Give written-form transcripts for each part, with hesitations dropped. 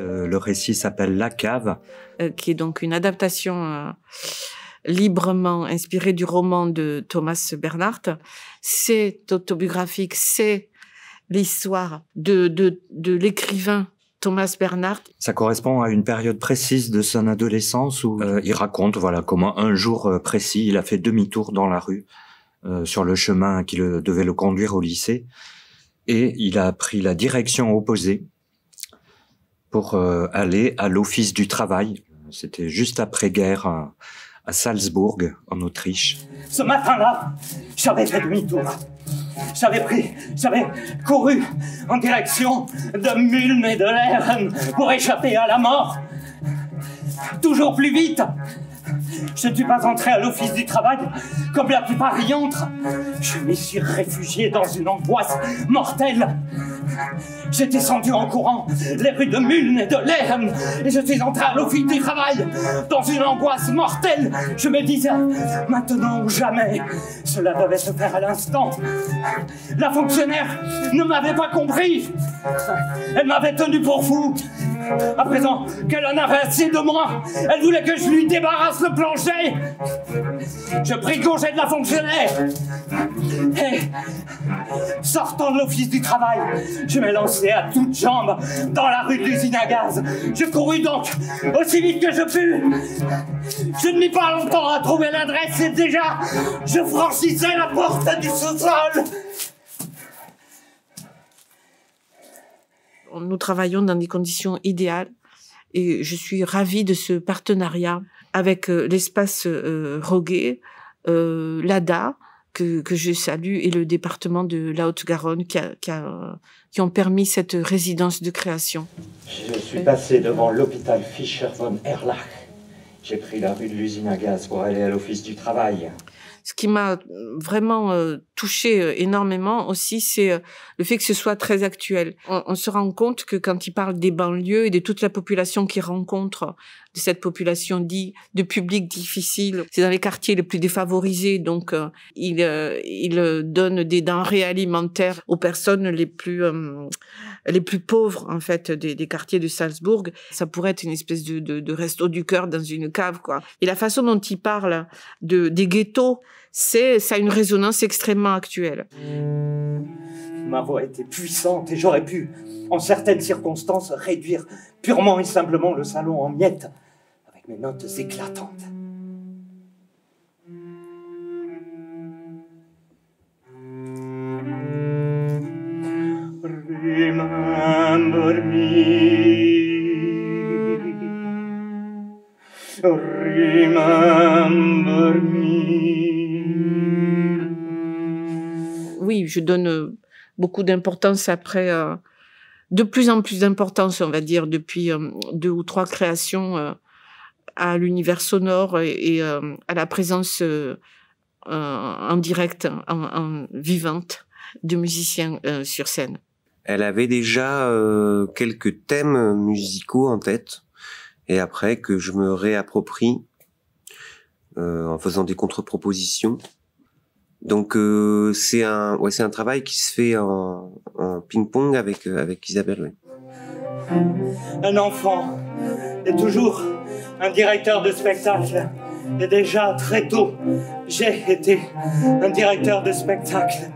Le récit s'appelle La Cave. Qui est donc une adaptation librement inspirée du roman de Thomas Bernhardt. C'est autobiographique, c'est l'histoire de l'écrivain Thomas Bernhardt. Ça correspond à une période précise de son adolescence où il raconte comment un jour précis, il a fait demi-tour dans la rue sur le chemin qui devait le conduire au lycée et il a pris la direction opposée pour aller à l'Office du travail. C'était juste après-guerre à Salzbourg, en Autriche. Ce matin-là, j'avais fait demi-tour. J'avais couru en direction de Mulm et de Lerm pour échapper à la mort. Toujours plus vite. Je ne suis pas entré à l'Office du travail comme la plupart y entrent. Je m'y suis réfugié dans une angoisse mortelle. J'ai descendu en courant les rues de Mulm et de Lerm et je suis entré à l'Office du travail dans une angoisse mortelle. Je me disais, maintenant ou jamais, cela devait se faire à l'instant. La fonctionnaire ne m'avait pas compris. Elle m'avait tenu pour fou. À présent qu'elle en avait assez de moi, elle voulait que je lui débarrasse le plancher. Je pris congé de la fonctionnaire. Et, sortant de l'Office du travail, je m'ai lancé à toutes jambes dans la rue de l'usine à gaz. Je courus donc aussi vite que je pus. Je ne mis pas longtemps à trouver l'adresse et déjà, je franchissais la porte du sous-sol. Nous travaillons dans des conditions idéales et je suis ravie de ce partenariat avec l'espace Roguet, l'ADA, que je salue, et le département de la Haute-Garonne qui ont permis cette résidence de création. Je suis passé devant l'hôpital Fischer von Erlach. J'ai pris la rue de l'usine à gaz pour aller à l'Office du travail. Ce qui m'a vraiment touchée énormément aussi, c'est le fait que ce soit très actuel. On se rend compte que quand il parle des banlieues et de toute la population qu'il rencontre, de cette population dit de public difficile, c'est dans les quartiers les plus défavorisés, donc il donne des denrées alimentaires aux personnes les plus pauvres en fait des quartiers de Salzbourg. Ça pourrait être une espèce de resto du cœur dans une cave, quoi. Et la façon dont il parle des ghettos, ça a une résonance extrêmement actuelle. Ma voix était puissante et j'aurais pu, en certaines circonstances, réduire purement et simplement le salon en miettes avec mes notes éclatantes. Remember me. Remember me. Oui, je donne beaucoup d'importance après, de plus en plus d'importance, on va dire, depuis 2 ou 3 créations à l'univers sonore et à la présence en direct, en vivante de musiciens sur scène. Elle avait déjà quelques thèmes musicaux en tête, et après que je me réapproprie en faisant des contre-propositions. Donc c'est un travail qui se fait en ping-pong avec Isabelle. Oui. Un enfant est toujours un directeur de spectacle. Et déjà très tôt, j'ai été un directeur de spectacle.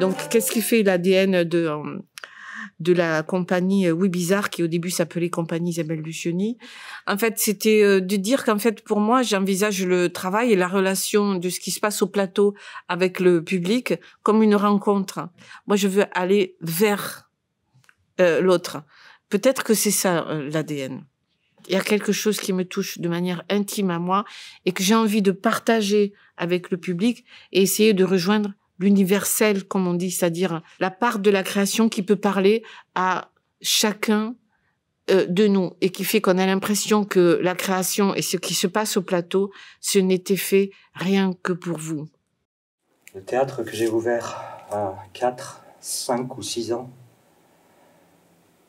Donc, qu'est-ce qui fait l'ADN de la compagnie Oui Bizarre, qui au début s'appelait Compagnie Isabelle Lucioni? En fait, c'était de dire qu'en fait, pour moi, j'envisage le travail et la relation de ce qui se passe au plateau avec le public comme une rencontre. Moi, je veux aller vers l'autre. Peut-être que c'est ça, l'ADN. Il y a quelque chose qui me touche de manière intime à moi et que j'ai envie de partager avec le public et essayer de rejoindre l'universel, comme on dit, c'est-à-dire la part de la création qui peut parler à chacun de nous et qui fait qu'on a l'impression que la création et ce qui se passe au plateau, ce n'était fait rien que pour vous. Le théâtre que j'ai ouvert à 4, 5 ou 6 ans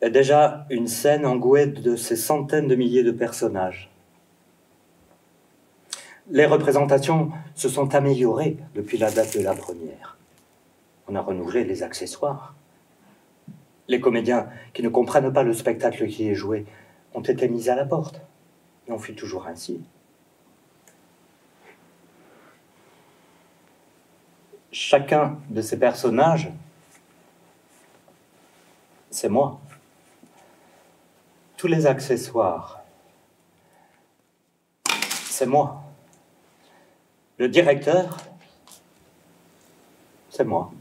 est déjà une scène engouée de ces centaines de milliers de personnages. Les représentations se sont améliorées depuis la date de la première. On a renouvelé les accessoires. Les comédiens qui ne comprennent pas le spectacle qui est joué ont été mis à la porte. Et on fut toujours ainsi. Chacun de ces personnages, c'est moi. Tous les accessoires, c'est moi. Le directeur, c'est moi.